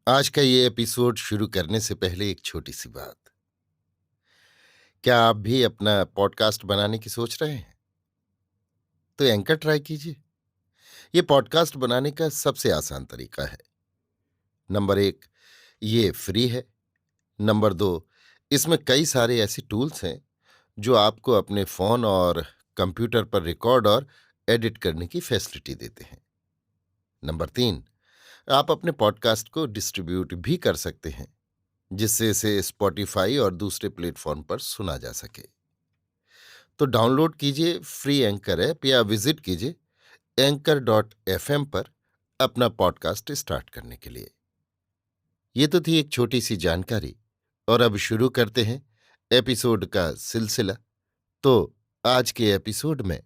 आज का ये एपिसोड शुरू करने से पहले एक छोटी सी बात। क्या आप भी अपना पॉडकास्ट बनाने की सोच रहे हैं? तो एंकर ट्राई कीजिए। ये पॉडकास्ट बनाने का सबसे आसान तरीका है। नंबर एक, ये फ्री है। नंबर दो, इसमें कई सारे ऐसे टूल्स हैं जो आपको अपने फोन और कंप्यूटर पर रिकॉर्ड और एडिट करने की फैसिलिटी देते हैं। नंबर तीन, आप अपने पॉडकास्ट को डिस्ट्रीब्यूट भी कर सकते हैं, जिससे इसे स्पॉटिफाई और दूसरे प्लेटफॉर्म पर सुना जा सके। तो डाउनलोड कीजिए फ्री एंकर ऐप या विजिट कीजिए anchor.fm पर अपना पॉडकास्ट स्टार्ट करने के लिए। ये तो थी एक छोटी सी जानकारी, और अब शुरू करते हैं एपिसोड का सिलसिला। तो आज के एपिसोड में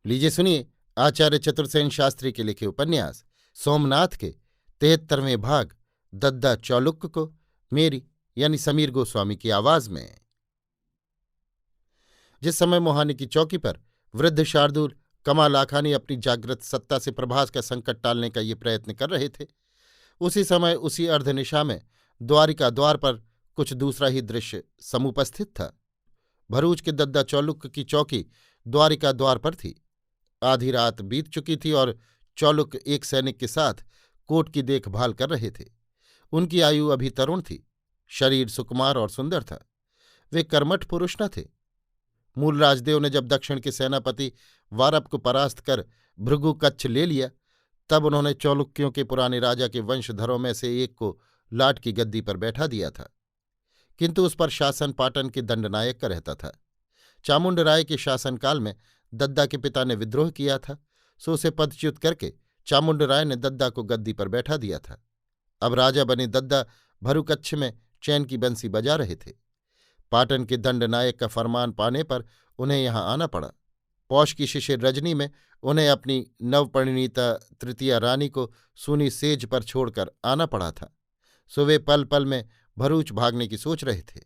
लीजिए सुनिए आचार्य चतुर्सेन शास्त्री के लिखे उपन्यास सोमनाथ के 73वें भाग दद्दा चौलुक्य को मेरी यानी समीर गोस्वामी की आवाज में। जिस समय मोहानी की चौकी पर वृद्ध शार्दूल कमाल आखानी अपनी जागृत सत्ता से प्रभास का संकट टालने का ये प्रयत्न कर रहे थे, उसी समय उसी अर्धनिशा में द्वारिका द्वार पर कुछ दूसरा ही दृश्य समुपस्थित था। भरूच के दद्दा चौलुक की चौकी द्वारिका द्वार पर थी। आधी रात बीत चुकी थी और चौलुक एक सैनिक के साथ कोट की देखभाल कर रहे थे। उनकी आयु अभी तरुण थी, शरीर सुकुमार और सुंदर था। वे कर्मठ पुरुष न थे। मूल राजदेव ने जब दक्षिण के सेनापति वारप को परास्त कर भृगु कच्छ ले लिया, तब उन्होंने चौलुक्यों के पुराने राजा के वंशधरों में से एक को लाट की गद्दी पर बैठा दिया था, किंतु उस पर शासन पाटन के दंडनायक का रहता था। चामुंड राय के शासनकाल में दद्दा के पिता ने विद्रोह किया था, सो उसे पदच्युत करके चामुंड राय ने दद्दा को गद्दी पर बैठा दिया था। अब राजा बने दद्दा भरुकच्छ में चैन की बंसी बजा रहे थे। पाटन के दंडनायक का फरमान पाने पर उन्हें यहाँ आना पड़ा। पौष की शिशिर रजनी में उन्हें अपनी नवपरिणीता तृतीया रानी को सूनी सेज पर छोड़कर आना पड़ा था। सो वे पल पल में भरूच भागने की सोच रहे थे।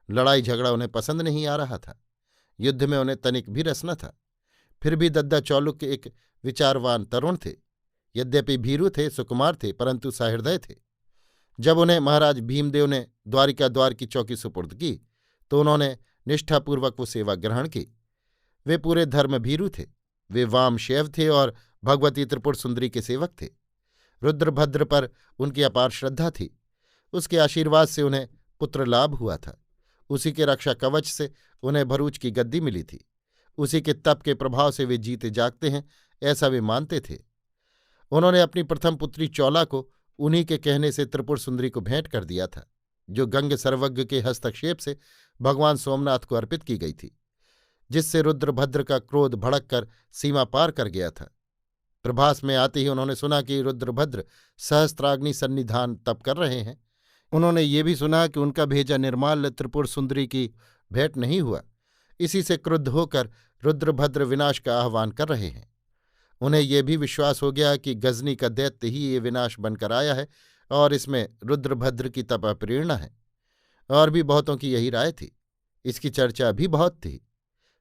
लड़ाई झगड़ा उन्हें पसंद नहीं आ रहा था। युद्ध में उन्हें तनिक भी रस न था। फिर भी दद्दा चौलुक के एक विचारवान तरुण थे। यद्यपि भीरू थे, सुकुमार थे, परंतु सहृदय थे। जब उन्हें महाराज भीमदेव ने द्वारिका द्वार की चौकी सुपुर्द की, तो उन्होंने निष्ठापूर्वक वो सेवा ग्रहण की। वे पूरे धर्म भीरू थे। वे वामशैव थे और भगवती त्रिपुर सुंदरी के सेवक थे। रुद्रभद्र पर उनकी अपार श्रद्धा थी। उसके आशीर्वाद से उन्हें पुत्र लाभ हुआ था। उसी के रक्षा कवच से उन्हें भरूच की गद्दी मिली थी। उसी के तप के प्रभाव से वे जीते जागते हैं, ऐसा वे मानते थे। उन्होंने अपनी प्रथम पुत्री चौला को उन्हीं के कहने से त्रिपुर सुंदरी को भेंट कर दिया था, जो गंग सर्वज्ञ के हस्तक्षेप से भगवान सोमनाथ को अर्पित की गई थी, जिससे रुद्रभद्र का क्रोध भड़क कर सीमा पार कर गया था। प्रभास में आते ही उन्होंने सुना कि रुद्रभद्र सहस्त्राग्नि सन्निधान तप कर रहे हैं। उन्होंने ये भी सुना कि उनका भेजा निर्माल्य त्रिपुर सुंदरी की भेंट नहीं हुआ। इसी से क्रुद्ध होकर रुद्रभद्र विनाश का आह्वान कर रहे हैं। उन्हें यह भी विश्वास हो गया कि गजनी का दैत्य ही ये विनाश बनकर आया है और इसमें रुद्रभद्र की तप प्रेरणा है। और भी बहुतों की यही राय थी। इसकी चर्चा भी बहुत थी।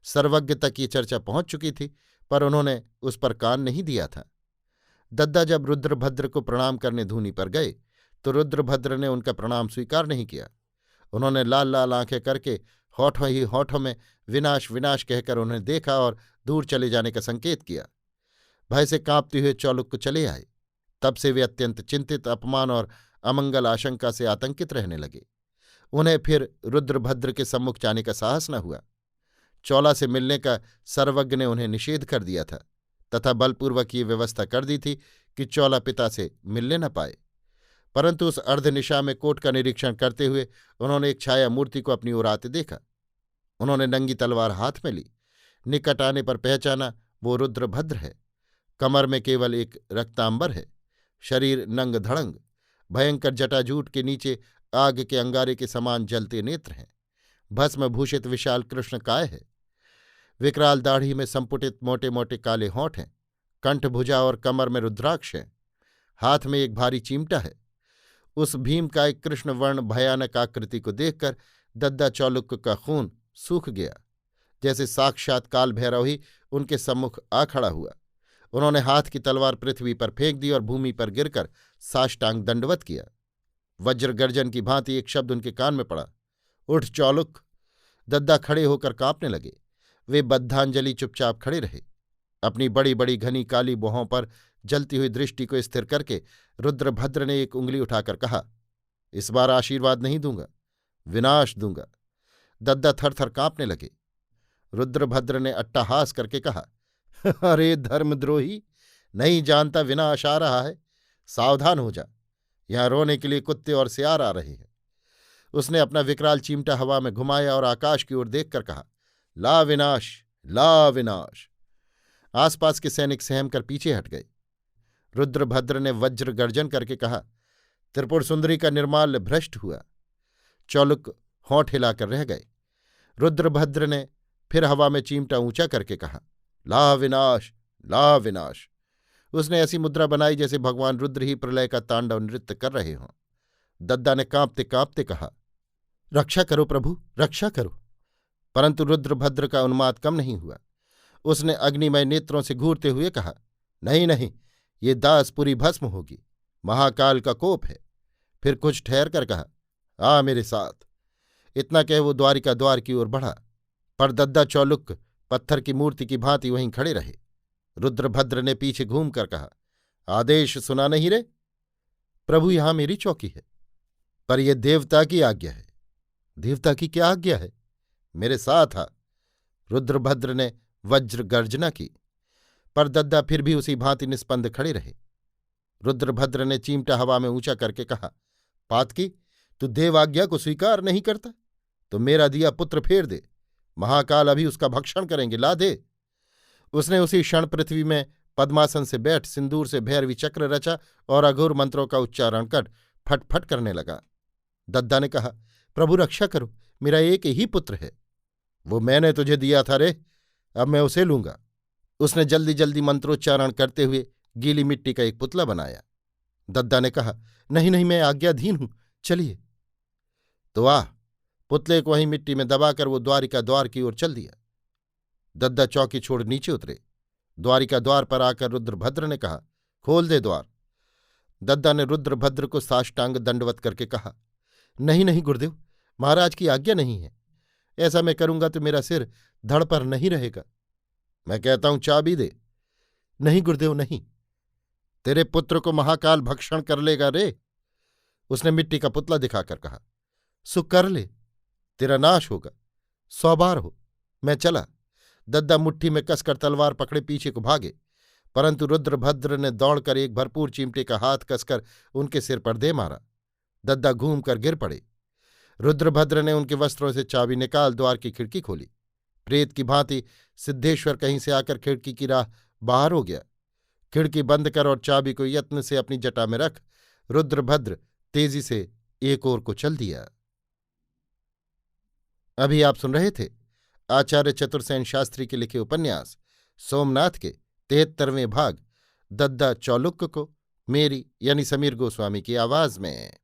सर्वज्ञ तक ये चर्चा पहुंच चुकी थी, पर उन्होंने उस पर कान नहीं दिया था। दद्दा जब रुद्रभद्र को प्रणाम करने धूनी पर गए, तो रुद्रभद्र ने उनका प्रणाम स्वीकार नहीं किया। उन्होंने लाल लाल आंखें करके होठों ही होठों में विनाश विनाश कहकर उन्हें देखा और दूर चले जाने का संकेत किया। भय से कांपते हुए चौलुक को चले आए। तब से वे अत्यंत चिंतित, अपमान और अमंगल आशंका से आतंकित रहने लगे। उन्हें फिर रुद्रभद्र के सम्मुख जाने का साहस न हुआ। चौला से मिलने का सर्वज्ञ ने उन्हें निषेध कर दिया था, तथा बलपूर्वक ये व्यवस्था कर दी थी कि चौला पिता से मिलने न पाए। परंतु उस अर्धनिशा में कोट का निरीक्षण करते हुए उन्होंने एक छाया मूर्ति को अपनी ओर आते देखा। उन्होंने नंगी तलवार हाथ में ली। निकट आने पर पहचाना वो रुद्रभद्र है। कमर में केवल एक रक्तांबर है। शरीर नंग धड़ंग, भयंकर जटाजूट के नीचे आग के अंगारे के समान जलते नेत्र हैं। भस्म भूषित विशाल कृष्ण काय है। विकराल दाढ़ी में संपुटित मोटे मोटे काले होंठ हैं। कंठ, भुजा और कमर में रुद्राक्ष हैं। हाथ में एक भारी चिमटा है। उस भीमकाय कृष्ण वर्ण भयानक आकृति को देखकर दद्दा चौलुक का खून सूख गया, जैसे साक्षात काल भैरव ही उनके सम्मुख आ खड़ा हुआ। उन्होंने हाथ की तलवार पृथ्वी पर फेंक दी और भूमि पर गिरकर साष्टांग दंडवत किया। वज्र गर्जन की भांति एक शब्द उनके कान में पड़ा, उठ चौलुक। दद्दा खड़े होकर कांपने लगे। वे बद्धांजलि चुपचाप खड़े रहे। अपनी बड़ी बड़ी घनी काली भौहों पर जलती हुई दृष्टि को स्थिर करके रुद्रभद्र ने एक उंगली उठाकर कहा, इस बार आशीर्वाद नहीं दूंगा, विनाश दूंगा। दद्दा थरथर कांपने लगे। रुद्रभद्र ने अट्टहास करके कहा, अरे धर्मद्रोही, नहीं जानता विनाश आ रहा है, सावधान हो जा, यहां रोने के लिए कुत्ते और सियार आ रहे हैं। उसने अपना विकराल चिमटा हवा में घुमाया और आकाश की ओर देखकर कहा, ला विनाश, ला विनाश। आसपास के सैनिक सहम कर पीछे हट गए। रुद्रभद्र ने वज्र गर्जन करके कहा, त्रिपुर सुंदरी का निर्माल्य भ्रष्ट हुआ। चौलुक होंठ हिलाकर रह गए। रुद्रभद्र ने फिर हवा में चिमटा ऊंचा करके कहा, ला विनाश, ला विनाश। उसने ऐसी मुद्रा बनाई जैसे भगवान रुद्र ही प्रलय का तांडव नृत्य कर रहे हों। दद्दा ने कांपते कांपते कहा, रक्षा करो प्रभु, रक्षा करो। परंतु रुद्रभद्र का उन्माद कम नहीं हुआ। उसने अग्निमय नेत्रों से घूरते हुए कहा, नहीं नहीं, ये दास पूरी भस्म होगी, महाकाल का कोप है। फिर कुछ ठहर कर कहा, आ मेरे साथ। इतना कह वो द्वारिका द्वार की ओर बढ़ा, पर दद्दा चौलुक पत्थर की मूर्ति की भांति वहीं खड़े रहे। रुद्रभद्र ने पीछे घूमकर कहा, आदेश सुना नहीं रे? प्रभु, यहां मेरी चौकी है। पर यह देवता की आज्ञा है। देवता की क्या आज्ञा है? मेरे साथ आ। रुद्रभद्र ने वज्र गर्जना की, पर दद्दा फिर भी उसी भांति निस्पंद खड़े रहे। रुद्रभद्र ने चिमटा हवा में ऊंचा करके कहा, पातकी, तू देव आज्ञा को स्वीकार नहीं करता तो मेरा दिया पुत्र फेर दे, महाकाल अभी उसका भक्षण करेंगे, ला दे। उसने उसी क्षण पृथ्वी में पद्मासन से बैठ सिंदूर से भैरवी चक्र रचा और अघोर मंत्रों का उच्चारण कर फटफट करने लगा। दद्दा ने कहा, प्रभु रक्षा करो, मेरा एक ही पुत्र है। वो मैंने तुझे दिया था रे, अब मैं उसे लूंगा। उसने जल्दी जल्दी मंत्रोच्चारण करते हुए गीली मिट्टी का एक पुतला बनाया। दद्दा ने कहा, नहीं नहीं, मैं आज्ञाधीन हूं, चलिए। तो आ। पुतले को वहीं मिट्टी में दबाकर वो द्वारिका द्वार की ओर चल दिया। दद्दा चौकी छोड़ नीचे उतरे। द्वारिका द्वार पर आकर रुद्रभद्र ने कहा, खोल दे द्वार। दद्दा ने रुद्रभद्र को साष्टांग दंडवत करके कहा, नहीं नहीं गुरुदेव, महाराज की आज्ञा नहीं है। ऐसा मैं करूंगा तो मेरा सिर धड़ पर नहीं रहेगा। मैं कहता हूं चाबी दे। नहीं गुरुदेव, नहीं। तेरे पुत्र को महाकाल भक्षण कर लेगा रे। उसने मिट्टी का पुतला दिखाकर कहा, सो कर ले, तेरा नाश होगा, 100 बार हो। मैं चला। दद्दा मुट्ठी में कसकर तलवार पकड़े पीछे को भागे, परंतु रुद्रभद्र ने दौड़कर एक भरपूर चिमटे का हाथ कसकर उनके सिर पर दे मारा। दद्दा घूमकर गिर पड़े। रुद्रभद्र ने उनके वस्त्रों से चाबी निकाल द्वार की खिड़की खोली। प्रेत की भांति सिद्धेश्वर कहीं से आकर खिड़की की राह बाहर हो गया। खिड़की बंद कर और चाबी को यत्न से अपनी जटा में रख रुद्रभद्र तेजी से एक ओर को चल दिया। अभी आप सुन रहे थे आचार्य चतुर्सेन शास्त्री के लिखे उपन्यास सोमनाथ के 73वें भाग दद्दा चौलुक को मेरी यानी समीर गोस्वामी की आवाज में।